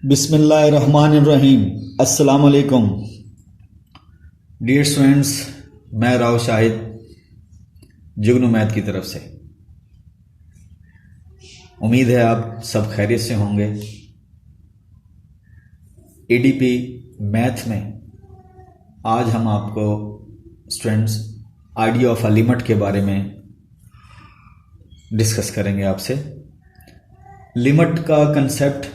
बिस्मिल्लाहिर्रहमानिर्रहीम। अस्सलाम वालेकुम डियर स्टूडेंट्स, मैं राव शाहिद जुगनू मैथ की तरफ से। उम्मीद है आप सब खैरियत से होंगे। एडीपी मैथ में आज हम आपको students idea of a limit के बारे में डिस्कस करेंगे आपसे। लिमिट का कंसेप्ट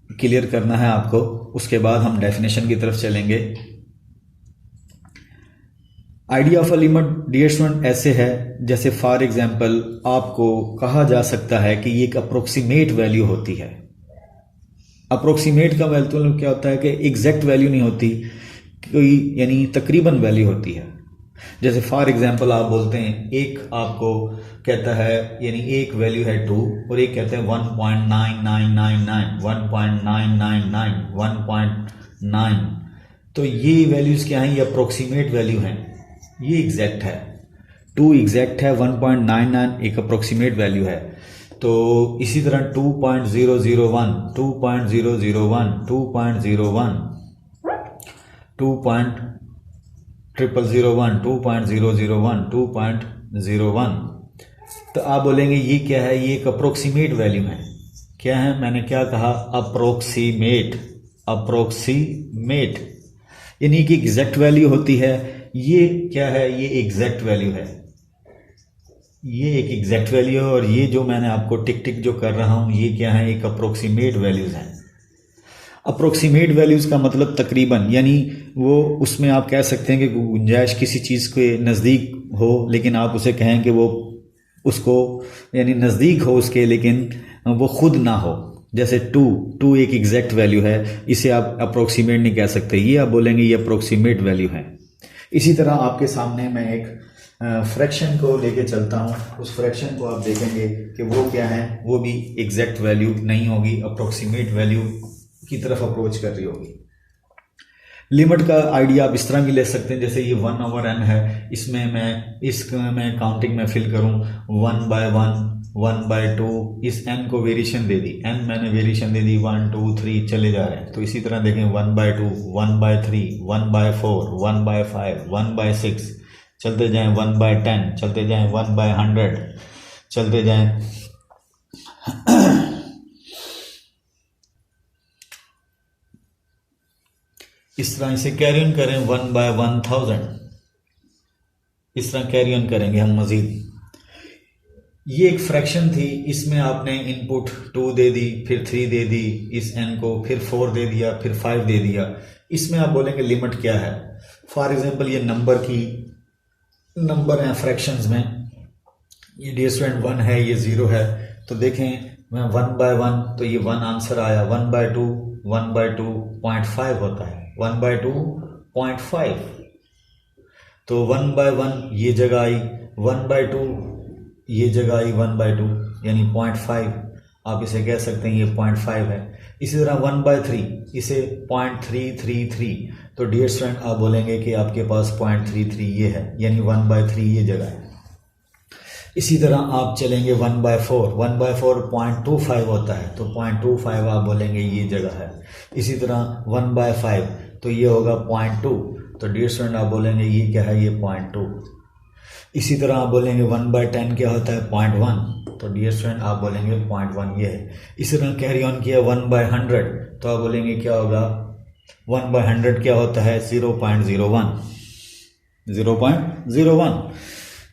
क्लियर करना है आपको, उसके बाद हम डेफिनेशन की तरफ चलेंगे। Idea of a limit dear student ऐसे है, जैसे फॉर एग्जांपल आपको कहा जा सकता है कि ये एक अप्रोक्सीमेट वैल्यू होती है। अप्रोक्सीमेट का वैल्यू क्या होता है कि एग्जैक्ट वैल्यू नहीं होती, कोई यानी तकरीबन वैल्यू होती है। जैसे फॉर एग्जांपल आप बोलते हैं, एक आपको कहता है यानी एक वैल्यू है 2 और एक कहता है 1.9999 1.999 1.9। तो ये वैल्यूज क्या हैं? ये अप्रोक्सीमेट वैल्यू हैं, ये एग्जैक्ट है। 2 एग्जैक्ट है, 1.99 एक अप्रोक्सीमेट वैल्यू है। तो इसी तरह 2.001 2.001 2.01 2.0001 2.001 2.01। तो आप बोलेंगे ये क्या है? ये एक अप्रोक्सीमेट वैल्यू है। क्या है? मैंने क्या कहा? अप्रोक्सीमेट। अप्रोक्सीमेट यानी कि एग्जैक्ट वैल्यू होती है। ये क्या है? ये एग्जैक्ट वैल्यू है। ये एक एग्जैक्ट वैल्यू है और ये जो मैंने आपको टिक टिक जो कर रहा हूं, ये क्या है? एक अप्रोक्सीमेट वैल्यूज हैं। अप्रोक्सीमेट वैल्यूज का मतलब तकरीबन, यानी वो उसमें आप कह सकते हैं कि गुंजाइश किसी चीज़ के नज़दीक हो, लेकिन आप उसे कहें कि वो उसको यानी नज़दीक हो उसके, लेकिन वो खुद ना हो। जैसे 2 एक एग्जैक्ट वैल्यू है, इसे आप अप्रोक्सीमेट नहीं कह सकते, ये आप बोलेंगे ये अप्रोक्सीमेट वैल्यू है। इसी तरह आपके सामने मैं एक फ्रैक्शन को लेके चलता हूँ। उस फ्रैक्शन को आप देखेंगे कि वो क्या है, वो भी एग्जैक्ट वैल्यू नहीं होगी, अप्रोक्सीमेट वैल्यू की तरफ अप्रोच कर रही होगी। लिमिट का आइडिया आप इस तरह भी ले सकते हैं, जैसे ये 1/n है, इसमें मैं काउंटिंग में फिल करूं 1/1 1/2, इस n को वेरिएशन दे दी, n मैंने वेरिएशन दे दी 1 2 3 चले जा रहे हैं। तो इसी तरह देखें 1/2 1/3 1/4 1/5 1/6 चलते जाएं, 1/10 चलते जाएं, 1/100 चलते जाएं। इस तरह इसे कैरी ऑन करें 1/1000, इस तरह कैरी ऑन करेंगे हम मजीद। ये एक फ्रैक्शन थी, इसमें आपने इनपुट 2 दे दी, फिर 3 दे दी इस n को, फिर 4 दे दिया, फिर 5 दे दिया। इसमें आप बोलेंगे लिमिट क्या है। फॉर एग्जांपल ये नंबर हैं फ्रैक्शंस में, ये डियर स्टूडेंट 1 है, ये 0 है। तो देखें मैं 1/1 तो ये 1 आंसर आया। 1/2 1/2 0.5 होता है, 1/2 0.5। तो 1/1 ये जगह आई, 1/2 ये जगह आई, 1/2 यानी 0.5। आप इसे कह सकते हैं ये 0.5 है। इसी तरह 1/3 इसे 0.333। तो डियर स्टूडेंट आप बोलेंगे कि आपके पास 0.33 ये है, यानी 1/3 ये जगह है। इसी तरह आप चलेंगे 1/4 1/4 0.25 होता है, तो 0.25 आप बोलेंगे ये जगह है। इसी तरह 1/5 तो ये होगा 0.2, तो डियर स्टूडेंट आप बोलेंगे ये क्या है? ये 0.2। इसी तरह आप बोलेंगे 1/10 क्या होता है? 0.1, तो डियर स्टूडेंट आप बोलेंगे 0.1 ये है। इसी तरह कैरी ऑन किया 1/100 तो आप बोलेंगे क्या होगा? 1/100 क्या होता है? 0.01 0.01।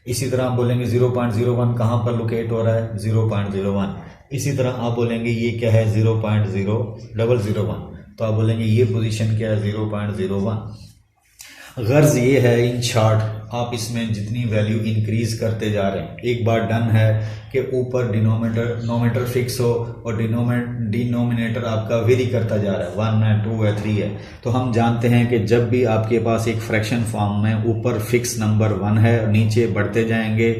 इसी तरह आप बोलेंगे 0.01 कहाँ पर लोकेट हो रहा है? 0.01। इसी तरह आप बोलेंगे ये क्या है? 0.0001, तो आप बोलेंगे ये पोजीशन क्या है? 0.01। गर्ज ये है इन शॉर्ट, आप इसमें जितनी वैल्यू इंक्रीज करते जा रहे हैं, एक बार डन है कि ऊपर डिनोमिनेटर फिक्स हो और डिनोमिनेटर आपका वेरी करता जा रहा है, 1 है 2 है 3 है। तो हम जानते हैं कि जब भी आपके पास एक फ्रैक्शन फॉर्म में ऊपर फिक्स नंबर 1 है, नीचे बढ़ते जाएंगे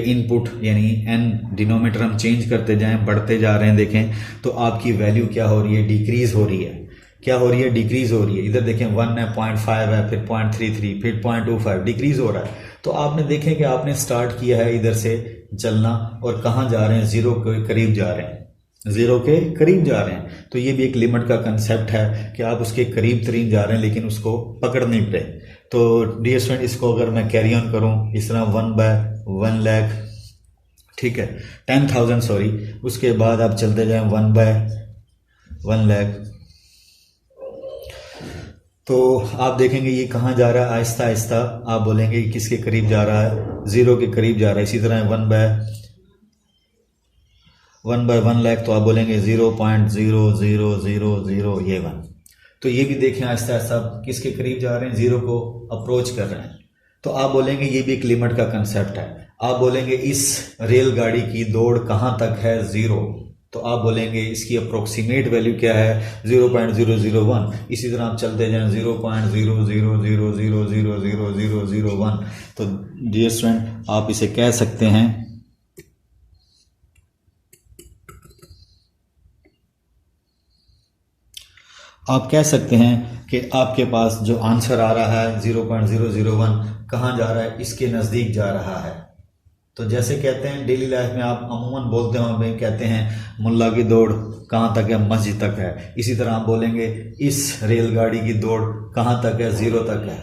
इनपुट यानी n डिनोमिनेटर हम चेंज करते जाएं, बढ़ते जा रहे हैं, देखें तो आपकी वैल्यू क्या हो रही है? डिक्रीज हो रही है। क्या हो रही है? डिक्रीज हो रही है। इधर देखें 1 है, 0.5 है, फिर 0.33, फिर 0.25, डिक्रीज हो रहा है। तो आपने देखें कि आपने स्टार्ट किया है इधर से चलना और कहाँ जा रहे हैं? 0 के करीब जा रहे हैं। ज़ीरो के करीब जा रहे हैं। तो ये भी एक लिमिट का कंसेप्ट है कि आप उसके करीब तरीन जा रहे हैं लेकिन उसको पकड़ नहीं रहे। तो डियर स्टूडेंट, इसको अगर मैं कैरी ऑन करूं इस तरह 1/1 लाख, ठीक है, 10,000 सॉरी, उसके बाद आप चलते जाएं 1/1 लाख, तो आप देखेंगे ये कहाँ जा रहा है, आहिस्ता आहिस्ता आप बोलेंगे किसके करीब जा रहा है, ज़ीरो के करीब जा रहा है। इसी तरह 1/1 लाख, तो आप बोलेंगे 0.0000 ये 1। तो ये भी देखें आहिस्ता आहिस्ता किसके करीब जा रहे हैं, ज़ीरो को अप्रोच कर रहे हैं। तो आप बोलेंगे ये भी एक लिमिट का कंसेप्ट है। आप बोलेंगे इस रेलगाड़ी की दौड़ कहाँ तक है, ज़ीरो, तो आप बोलेंगे इसकी अप्रोक्सीमेट वैल्यू क्या है, 0.001। इसी तरह आप चलते जाएं 0.000000001। तो डियर स्टूडेंट, आप इसे कह सकते हैं कि आपके पास जो आंसर आ रहा है 0.001 कहाँ जा रहा है, इसके नज़दीक जा रहा है। तो जैसे कहते हैं डेली लाइफ में आप अमूमन बोलते हैं, हमें कहते हैं मुल्ला की दौड़ कहाँ तक है, मस्जिद तक है। इसी तरह आप बोलेंगे इस रेलगाड़ी की दौड़ कहाँ तक है, ज़ीरो तक है।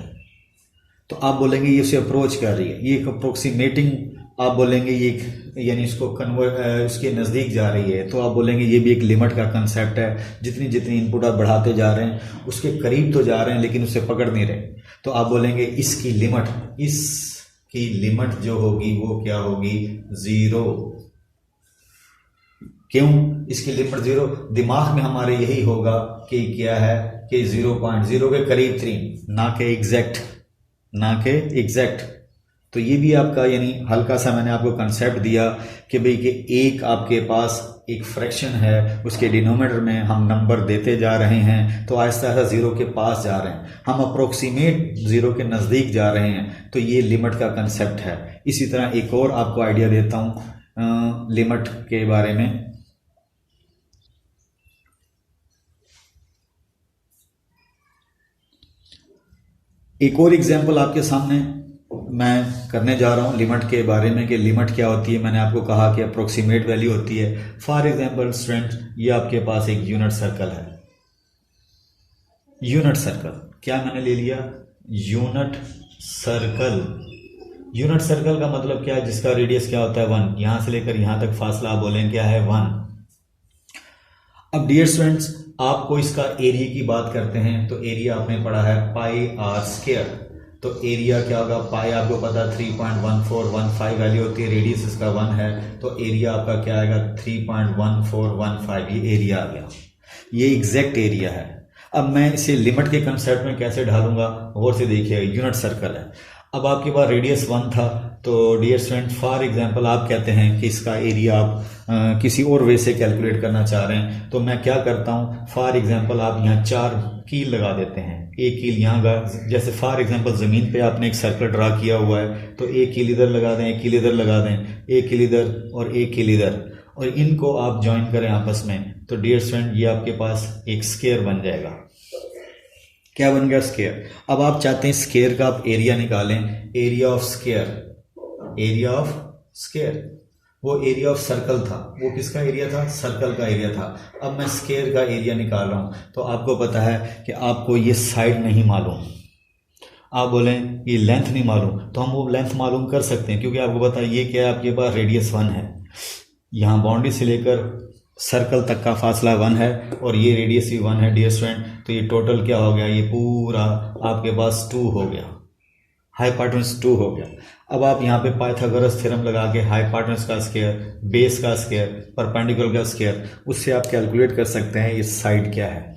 तो आप बोलेंगे ये उसे अप्रोच कर रही है, ये एक अप्रोक्सीमेटिंग, आप बोलेंगे ये यानी इसको कन्वर्ट उसके नज़दीक जा रही है। तो आप बोलेंगे ये भी एक लिमिट का कंसेप्ट है। जितनी जितनी इनपुट आप बढ़ाते जा रहे हैं उसके करीब तो जा रहे हैं लेकिन उसे पकड़ नहीं रहे। तो आप बोलेंगे इसकी लिमिट जो होगी वो क्या होगी, ज़ीरो। क्यों इसकी लिमिट ज़ीरो, दिमाग में हमारे यही होगा कि क्या है कि 0.0 के करीब तरीन, ना के एग्जैक्ट। तो ये भी आपका यानी हल्का सा मैंने आपको कंसेप्ट दिया कि भाई कि एक आपके पास एक फ्रैक्शन है, उसके डिनोमिनेटर में हम नंबर देते जा रहे हैं, तो आहिस्ता आहिस्ता ज़ीरो के पास जा रहे हैं, हम अप्रोक्सीमेट ज़ीरो के नज़दीक जा रहे हैं। तो ये लिमिट का कंसेप्ट है। इसी तरह एक और आपको आइडिया देता हूँ लिमिट के बारे में। एक और एग्जाम्पल आपके सामने मैं करने जा रहा हूँ लिमिट के बारे में कि लिमिट क्या होती है। मैंने आपको कहा कि अप्रोक्सीमेट वैल्यू होती है। फॉर एग्जांपल स्टूडेंट, ये आपके पास एक यूनिट सर्कल है। यूनिट सर्कल क्या मैंने ले लिया, यूनिट सर्कल का मतलब क्या है, जिसका रेडियस क्या होता है 1, यहां से लेकर यहां तक फासला आप बोलें क्या है 1। अब डियर स्टूडेंट्स, आपको इसका एरिया की बात करते हैं तो एरिया आपने पढ़ा है πr²। तो एरिया क्या होगा, पाई आपको पता 3.1415 वैल्यू होती है, रेडियस इसका 1 है, तो एरिया आपका क्या आएगा 3.1415, ये एरिया आ गया, ये एग्जैक्ट एरिया है। अब मैं इसे लिमिट के कंसेप्ट में कैसे ढालूंगा, गौर से देखिए। यूनिट सर्कल है, अब आपके पास रेडियस 1 था, तो डियर स्टूडेंट फॉर एग्जांपल आप कहते हैं कि इसका एरिया आप किसी और वे से कैलकुलेट करना चाह रहे हैं, तो मैं क्या करता हूं, फॉर एग्जांपल आप यहाँ 4 कील लगा देते हैं। एक कील यहाँ का, जैसे फॉर एग्जांपल ज़मीन पे आपने एक सर्कल ड्रा किया हुआ है, तो एक कील इधर लगा दें, एक कील इधर लगा दें, एक कील इधर और एक कील इधर, और इनको आप ज्वाइन करें आपस में। तो डियर स्टूडेंट ये आपके पास एक स्क्वायर बन जाएगा। क्या बन गया, स्क्वायर। अब आप चाहते हैं स्क्वायर का आप एरिया निकालें, एरिया ऑफ स्क्वायर, वो एरिया ऑफ सर्कल था, वो किसका एरिया था, सर्कल का एरिया था। अब मैं स्क्वायर का एरिया निकाल रहा हूं, तो आपको पता है कि आपको ये साइड नहीं मालूम, आप बोलें ये लेंथ नहीं मालूम, तो हम वो लेंथ मालूम कर सकते हैं, क्योंकि आपको पता है ये क्या है, आपके पास रेडियस 1 है, यहाँ बाउंड्री से लेकर सर्कल तक का फासला 1 है, और ये रेडियस भी 1 है डियर स्टूडेंट। तो ये टोटल क्या हो गया, ये पूरा आपके पास 2 हो गया, हाइपोटेन्यूज 2 हो गया। अब आप यहाँ पे पाइथागोरस थ्योरम लगा के हाइपोटेन्यूज का स्क्वायर, बेस का स्क्वायर, परपेंडिकुलर का स्क्वायर, उससे आप कैलकुलेट कर सकते हैं ये साइड क्या है।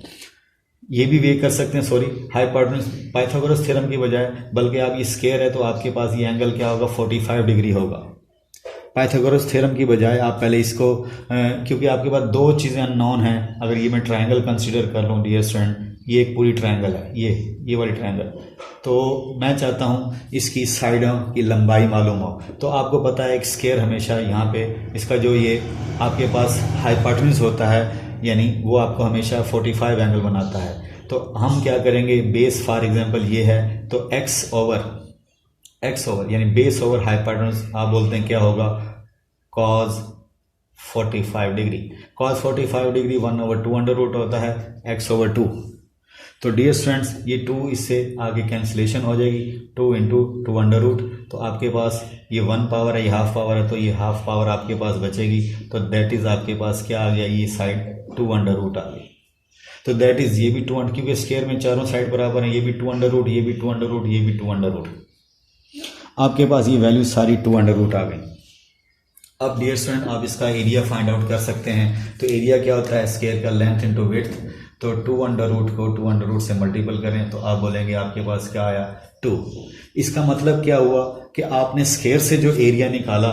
ये भी वे कर सकते हैं, सॉरी हाइपोटेन्यूज पाइथागोरस थ्योरम की बजाय, बल्कि आप ये स्क्वायर है तो आपके पास ये एंगल क्या होगा, 45 डिग्री होगा। पाइथागोरस थ्योरम की बजाय आप पहले इसको क्योंकि आपके पास 2 चीज़ें अननोन हैं, अगर ये मैं ट्रायंगल कंसीडर कर लूँ डियर स्टूडेंट, ये एक पूरी ट्रायंगल है, ये वाली ट्रायंगल, तो मैं चाहता हूँ इसकी साइडों की लंबाई मालूम हो। तो आपको पता है एक स्क्वायर हमेशा यहाँ पे इसका जो ये आपके पास हाइपोटेन्यूज होता है, यानी वो आपको हमेशा 45 एंगल बनाता है। तो हम क्या करेंगे, बेस फॉर एग्जांपल ये है, तो x ओवर यानी बेस ओवर हाइपोटेन्यूज आप बोलते हैं क्या होगा, cos 45 degree. cos 45 degree 1/2 under root होता है x/2। तो डियर स्टूडेंट्स ये 2 इससे आगे कैंसिलेशन हो जाएगी, 2 × 2 अंडर रूट। तो आपके पास ये 1 पावर है, ये हाफ पावर है, तो ये हाफ पावर आपके पास बचेगी। तो दैट इज आपके पास क्या आ गया, ये साइड 2 अंडर रूट आ गई। तो दैट इज ये भी 2 अंडर, क्योंकि स्क्वायर में चारों साइड बराबर है, ये भी 2 अंडर रूट, ये भी 2 अंडर रूट, ये भी 2 अंडर रूट। आपके पास ये वैल्यू सारी 2 अंडर रूट आ गई। अब डियर स्टूडेंट आप इसका एरिया फाइंड आउट कर सकते हैं। तो एरिया क्या होता है, स्क्वायर का लेंथ इंटू विड्थ। तो 2 अंडर रूट को 2 अंडर रूट से मल्टीपल करें तो आप बोलेंगे आपके पास क्या आया, 2। इसका मतलब क्या हुआ कि आपने स्क्वायर से जो एरिया निकाला,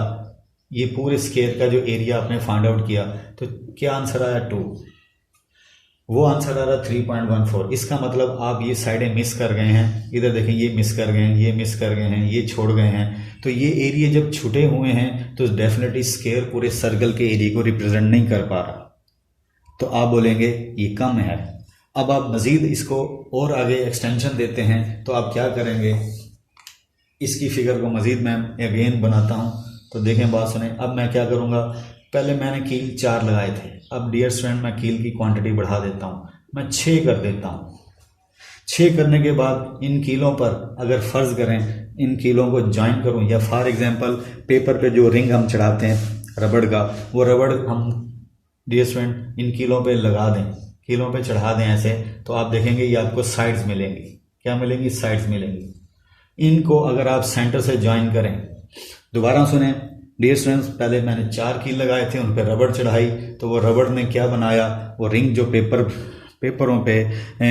ये पूरे स्क्वायर का जो एरिया आपने फाइंड आउट किया, तो क्या आंसर आया, 2। वो आंसर आ रहा 3.14। इसका मतलब आप ये साइडें मिस कर गए हैं। इधर देखें, ये मिस कर गए हैं, ये मिस कर गए हैं, ये छोड़ गए हैं। तो ये एरिया जब छूटे हुए हैं तो डेफिनेटली स्क्वायर पूरे सर्कल के एरिया को रिप्रेजेंट नहीं कर पा रहा। तो आप बोलेंगे ये कम है। अब आप मज़ीद इसको और आगे एक्सटेंशन देते हैं तो आप क्या करेंगे, इसकी फिगर को मज़ीद मैं अगेन बनाता हूँ। तो देखें, बात सुने। अब मैं क्या करूँगा, पहले मैंने कील 4 लगाए थे। अब डियर स्टूडेंट मैं कील की क्वांटिटी बढ़ा देता हूँ, मैं 6 कर देता हूँ। 6 करने के बाद इन कीलों पर अगर फ़र्ज़ करें इन कीलों को ज्वाइन करूँ, या फॉर एग्जांपल पेपर पे जो रिंग हम चढ़ाते हैं रबड़ का, वो रबड़ हम डियर स्टूडेंट इन कीलों पे लगा दें, कीलों पे चढ़ा दें ऐसे, तो आप देखेंगे ये आपको साइड्स मिलेंगी। क्या मिलेंगी, साइड्स मिलेंगी। इनको अगर आप सेंटर से ज्वाइन करें, दोबारा सुने डियर स्टूडेंट्स, पहले मैंने 4 कील लगाए थे, उन पर रबड़ चढ़ाई, तो वो रबड़ ने क्या बनाया, वो रिंग जो पेपरों पे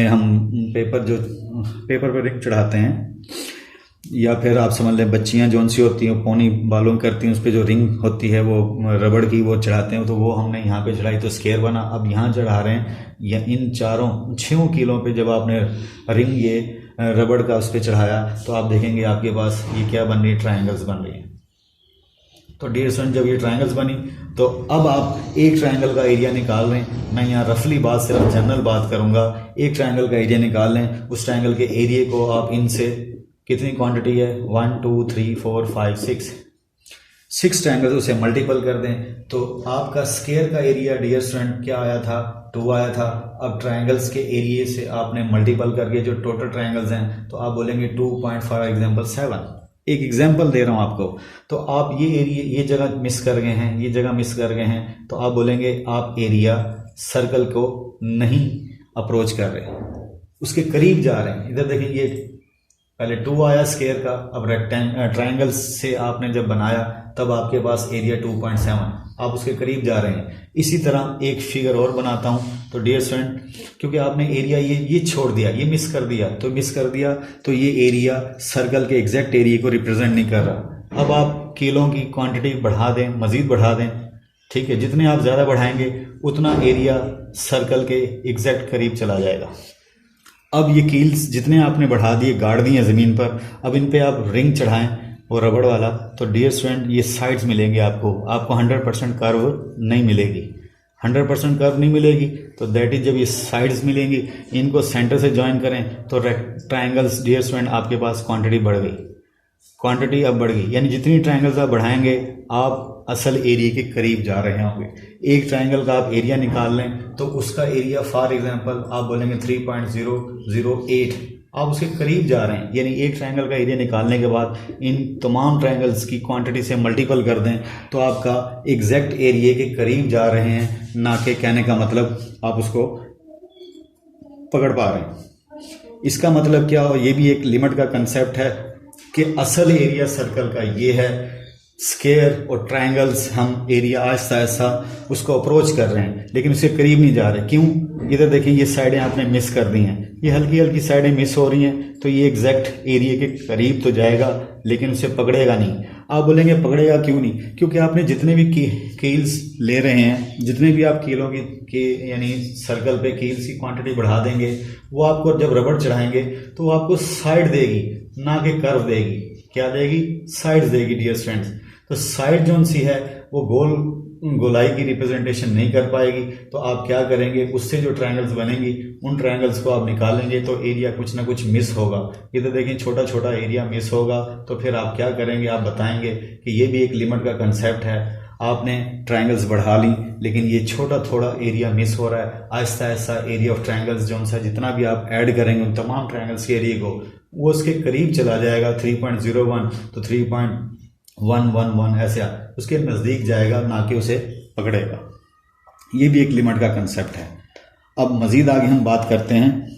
हम पेपर पे रिंग चढ़ाते हैं, या फिर आप समझ लें बच्चियां जौन सी होती हैं पोनी बालों करती हैं, उस पर जो रिंग होती है वो रबड़ की वो चढ़ाते हैं, तो वो हमने यहाँ पे चढ़ाई तो स्क्वायर बना। अब यहाँ चढ़ा रहे हैं, या इन 6 कीलों पे जब आपने रिंग ये रबड़ का उस पर चढ़ाया, तो आप देखेंगे आपके पास ये क्या बन रही है, ट्रायंगल्स बन रही है। तो डियर स्टूडेंट जब ये ट्रायंगल्स बनी, तो अब आप एक ट्रायंगल का एरिया निकाल लें। मैं यहाँ रफली बात, सिर्फ जनरल बात करूँगा। एक ट्रायंगल का एरिया निकाल लें, उस ट्रायंगल के एरिया को आप इनसे कितनी क्वांटिटी है, 1 2 3 4 5 6 ट्रायंगल्स उसे मल्टीपल कर दें, तो आपका स्क्वायर का एरिया डियर स्टूडेंट क्या आया था, 2 आया था। अब ट्रायंगल्स के एरिया से आपने मल्टीपल करके जो टोटल ट्रायंगल्स हैं, तो आप बोलेंगे 2 फॉर एग्जाम्पल 7। एक एग्जाम्पल दे रहा हूं आपको। तो आप ये एरिया, ये जगह मिस कर गए हैं, ये जगह मिस कर गए हैं, तो आप बोलेंगे आप एरिया सर्कल को नहीं अप्रोच कर रहे, उसके करीब जा रहे हैं। इधर देखिए, ये पहले 2 आया स्क्वायर का, अब ट्रायंगल से आपने जब बनाया तब आपके पास एरिया 2.7, आप उसके करीब जा रहे हैं। इसी तरह एक फिगर और बनाता हूं। तो डियर स्टूडेंट, क्योंकि आपने एरिया ये छोड़ दिया, ये मिस कर दिया, तो ये एरिया सर्कल के एग्जैक्ट एरिया को रिप्रेजेंट नहीं कर रहा। अब आप कीलों की क्वांटिटी बढ़ा दें, मजीद बढ़ा दें, ठीक है। जितने आप ज़्यादा बढ़ाएंगे उतना एरिया सर्कल के एग्जैक्ट करीब चला जाएगा। अब ये कील्स जितने आपने बढ़ा दिए, गाड़ दिए ज़मीन पर, अब इन पे आप रिंग चढ़ाएं वो रबड़ वाला, तो डियर स्टूडेंट ये साइड्स मिलेंगे आपको 100% कर्व नहीं मिलेगी। 100% कर्व नहीं मिलेगी, तो दैट इज जब ये साइड्स मिलेंगी, इनको सेंटर से ज्वाइन करें तो ट्रायंगल्स डियर स्टूडेंट आपके पास क्वांटिटी बढ़ गई, क्वांटिटी अब बढ़ गई। यानी जितनी ट्रायंगल्स आप बढ़ाएंगे आप असल एरिया के करीब जा रहे होंगे। एक ट्रायंगल का आप एरिया निकाल लें तो उसका एरिया फॉर एग्जांपल आप बोलेंगे 3.008, आप उसके करीब जा रहे हैं। यानी एक ट्रायंगल का एरिया निकालने के बाद इन तमाम ट्रायंगल्स की क्वांटिटी से मल्टीपल कर दें तो आपका एग्जैक्ट एरिया के करीब जा रहे हैं, ना कि कहने का मतलब आप उसको पकड़ पा रहे हैं। इसका मतलब क्या हो, ये भी एक लिमिट का कंसेप्ट है कि असल एरिया सर्कल का ये है, स्क्वायर और ट्रायंगल्स हम एरिया आहिस्ता आहिस्ता उसको अप्रोच कर रहे हैं लेकिन उसके करीब नहीं जा रहे। क्यों? इधर देखिए ये साइडें आपने मिस कर दी हैं, ये हल्की हल्की साइडें मिस हो रही हैं, तो ये एग्जैक्ट एरिया के करीब तो जाएगा लेकिन उसे पकड़ेगा नहीं। आप बोलेंगे पकड़ेगा क्यों नहीं? क्योंकि आपने जितने भी कील्स ले रहे हैं, जितने भी आप कीलों की यानी सर्कल पे कील्स की क्वांटिटी बढ़ा देंगे, वो आपको जब रबड़ चढ़ाएंगे तो वो आपको साइड देगी, ना कि कर्व देगी। क्या देगी? साइड्स देगी डियर स्टूडेंट्स। तो साइड जोन सी है वो गोलाई की रिप्रेजेंटेशन नहीं कर पाएगी, तो आप क्या करेंगे, उससे जो ट्रायंगल्स बनेंगी उन ट्रायंगल्स को आप निकालेंगे तो एरिया कुछ ना कुछ मिस होगा। इधर देखिए छोटा छोटा एरिया मिस होगा, तो फिर आप क्या करेंगे, आप बताएंगे कि ये भी एक लिमिट का कंसेप्ट है। आपने ट्रायंगल्स बढ़ा ली, लेकिन ये छोटा थोड़ा एरिया मिस हो रहा है। Aahista Aahista area of triangles जो सा जितना भी आप ऐड करेंगे उन तमाम ट्रायंगल्स के एरिया को वो उसके करीब चला जाएगा। 3.01 तो 3.111 ऐसे उसके नज़दीक जाएगा, ना कि उसे पकड़ेगा। ये भी एक लिमिट का कंसेप्ट है। अब मज़ीद आगे हम बात करते हैं।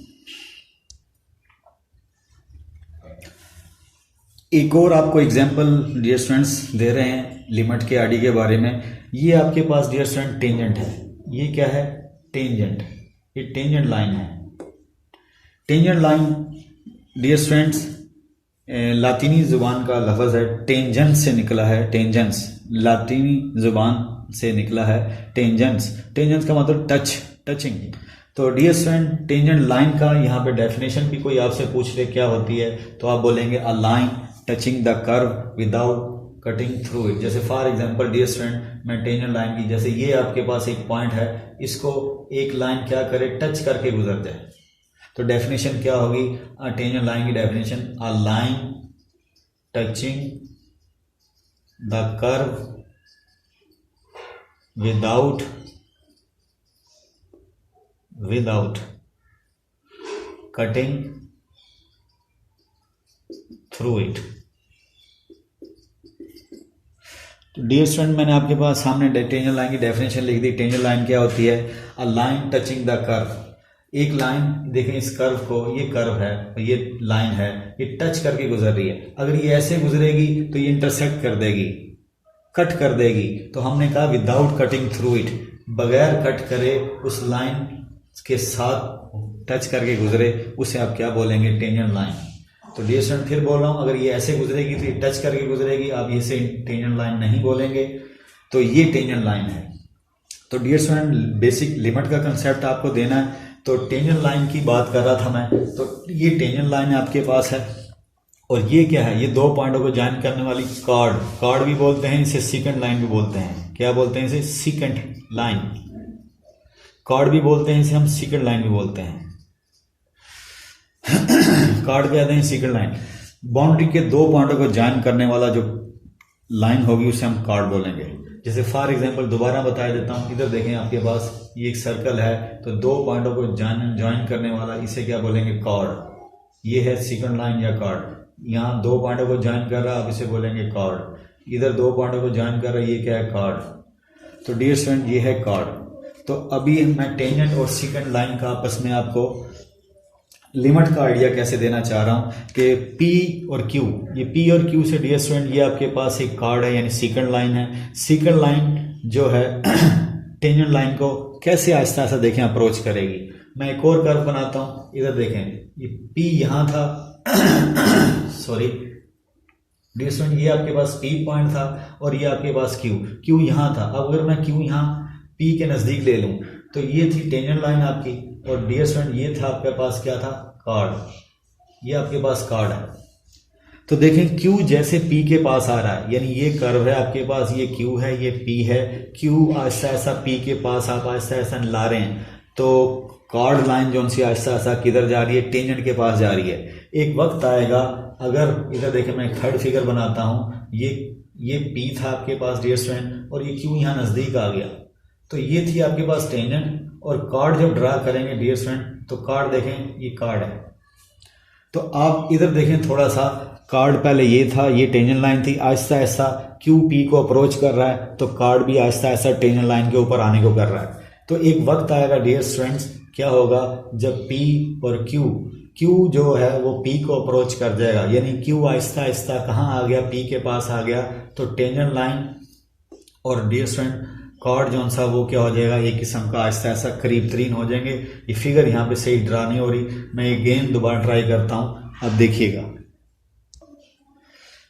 एक और आपको एग्जांपल डियर स्टूडेंट्स दे रहे हैं लिमिट के आईडी के बारे में। ये आपके पास डियर स्टूडेंट टेंजेंट है। ये क्या है? टेंजेंट। ये टेंजेंट लाइन है। टेंजेंट लाइन डियर स्टूडेंट्स लातीनी ज़ुबान का लफ्ज़ है, टेंजेंस से निकला है। टेंजेंस लातीनी ज़ुबान से निकला है। टेंजेंस, टेंजेंस का मतलब टच, टचिंग। तो डियर स्टूडेंट टेंजेंट लाइन का यहाँ पे डेफिनेशन भी कोई आपसे पूछ ले क्या होती है, तो आप बोलेंगे a line touching the curve without cutting through it. जैसे फॉर एग्जांपल डियर स्टूडेंट मैं टेंजेंट लाइन की, जैसे ये आपके पास एक पॉइंट है, इसको एक लाइन क्या करे, टच करके गुजर जाए। तो डेफिनेशन क्या होगी टेंजेंट लाइन की definition? A line touching the curve without cutting through it. तो डियर स्टूडेंट मैंने आपके पास सामने टेंजेंट लाइन की डेफिनेशन लिख दी। टेंजेंट लाइन क्या होती है? A line touching the curve. एक लाइन देखें, इस कर्व को, ये कर्व है, ये लाइन है, ये टच करके गुजर रही है। अगर ये ऐसे गुजरेगी तो ये इंटरसेक्ट कर देगी, कट कर देगी। तो हमने कहा विदाउट कटिंग थ्रू इट, बगैर कट करे उस लाइन के साथ टच करके गुजरे, उसे आप क्या बोलेंगे? Tangent line. तो डियर स्टूडेंट फिर बोल रहा हूँ, अगर ये ऐसे गुजरेगी तो ये टच करके गुजरेगी, आप इसे टेंजेंट लाइन नहीं बोलेंगे। तो ये टेंजेंट लाइन है। तो डियर स्टूडेंट बेसिक लिमिट का कंसेप्ट आपको देना है। तो टेंजेंट लाइन की बात कर रहा था मैं। तो ये टेंजेंट लाइन आपके पास है, और ये क्या है? ये दो पॉइंटों को ज्वाइन करने वाली कार्ड, कार्ड भी बोलते हैं इसे, सेकंड लाइन भी बोलते हैं। क्या बोलते हैं इसे? Second line. कार्ड भी बोलते हैं इसे हम, सेकंड लाइन भी बोलते हैं। कार्ड कहते हैं सेकंड लाइन। बाउंड्री के दो पॉइंटों को ज्वाइन करने वाला जो लाइन होगी उसे हम कार्ड बोलेंगे। जैसे फॉर एग्जांपल दोबारा बता देता हूँ, इधर देखें आपके पास ये एक सर्कल है, तो दो पॉइंटों को ज्वाइन करने वाला इसे क्या बोलेंगे? कार्ड। ये है सेकंड लाइन या कार्ड। यहाँ दो पॉइंटों को ज्वाइन कर रहा है, आप इसे बोलेंगे कार्ड। इधर दो पॉइंटों को ज्वाइन कर रहा है, ये क्या है? कार्ड। तो डियर स्टूडेंट ये है कार्ड। तो अभी मैं टेंजेंट और सेकंड लाइन का आपस में आपको लिमिट का आइडिया कैसे देना चाह रहा हूँ कि P और Q, ये P और Q से डियर स्टूडेंट ये आपके पास एक कार्ड है, यानी सेकंड लाइन है। सेकंड लाइन जो है टेंजेंट लाइन को कैसे आहिस्ता आहिस्ता देखें अप्रोच करेगी। मैं एक और कर्व बनाता हूँ, इधर देखें, ये P यहाँ था सॉरी डियर स्टूडेंट ये आपके पास P पॉइंट था और ये आपके पास Q यहाँ था। अब अगर मैं Q यहाँ P के नज़दीक ले लूँ तो ये थी टेंजेंट लाइन आपकी, और डियर स्टूडेंट ये था आपके पास क्या था? कार्ड। ये आपके पास कार्ड है। तो देखें Q जैसे P के पास आ रहा है, यानी ये कर्व है आपके पास, ये Q है, ये P है। Q आहिस्ता आहिस्ता P के पास आप आहिस्ता आहिस्ता ला रहे हैं, तो कार्ड लाइन जो सी आहिस्ता आहिस्ता किधर जा रही है? टेंजेंट के पास जा रही है। एक वक्त आएगा, अगर इधर देखें मैं थर्ड फिगर बनाता हूँ, ये P था आपके पास डियर स्टूडेंट, और ये Q यहाँ नज़दीक आ गया। तो ये थी आपके पास टेंजेंट, और कार्ड जब ड्रा करेंगे डियर स्टूडेंट तो कार्ड देखें, ये कार्ड है। तो आप इधर देखें थोड़ा सा, कार्ड पहले ये था, ये टेंजेंट लाइन थी, आहिस्ता आहिस्ता Q P को अप्रोच कर रहा है, तो कार्ड भी आहिस्ता आहिस्ता टेंजेंट लाइन के ऊपर आने को कर रहा है। तो एक वक्त आएगा डियर स्टूडेंट्स, क्या होगा? जब P और Q जो है वो P को अप्रोच कर जाएगा, यानी Q आहिस्ता आहिस्ता कहाँ आ गया? P के पास आ गया। तो टेंजेंट लाइन और डियर स्टूडेंट कार्ड जो सा वो क्या हो जाएगा? एक किस्म का आहिस्ता आहिस्ता करीब तरीन हो जाएंगे। ये फिगर यहाँ पे सही ड्रा नहीं हो रही, मैं अगेन दोबारा ट्राई करता हूँ। अब देखिएगा,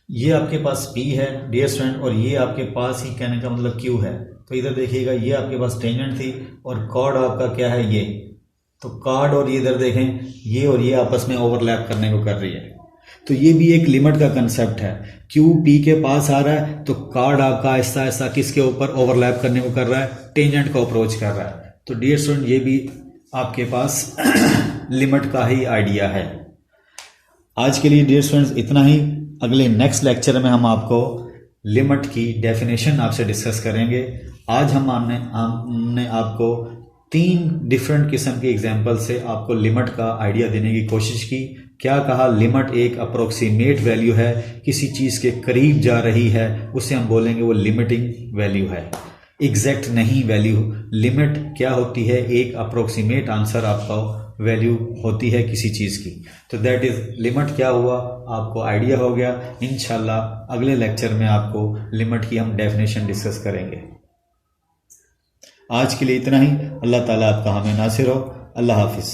ये आपके पास P है डियर स्टूडेंट, और ये आपके पास ही कहने का मतलब Q है। तो इधर देखिएगा, ये आपके पास टेंजेंट थी और कार्ड आपका क्या है? ये। तो कार्ड और ये इधर देखें, ये और ये आपस में ओवरलैप करने को कर रही है। तो ये भी एक लिमिट का कंसेप्ट है। Q P के पास आ रहा है तो कार्ड आपका आहिस्ता आहिस्ता किसके ऊपर ओवरलैप करने को कर रहा है? टेंजेंट को अप्रोच कर रहा है। तो डियर स्टूडेंट ये भी आपके पास लिमिट का ही आइडिया है। आज के लिए डियर स्टूडेंट्स इतना ही। अगले नेक्स्ट लेक्चर में हम आपको लिमिट की डेफिनेशन आपसे डिस्कस करेंगे। आज हमने आपको 3 डिफरेंट किस्म के एग्जाम्पल से आपको लिमिट का आइडिया देने की कोशिश की। क्या कहा, लिमिट एक अप्रोक्सीमेट वैल्यू है, किसी चीज़ के करीब जा रही है, उसे हम बोलेंगे वो लिमिटिंग वैल्यू है, एग्जैक्ट नहीं वैल्यू। लिमिट क्या होती है, एक अप्रोक्सीमेट आंसर आपका वैल्यू होती है किसी चीज़ की। तो दैट इज़ लिमिट क्या हुआ, आपको आइडिया हो गया। इंशाल्लाह अगले लेक्चर में आपको लिमिट की हम डेफिनेशन डिस्कस करेंगे। आज के लिए इतना ही। अल्लाह ताला आपका हमें नासिर हो। अल्लाह हाफिज़।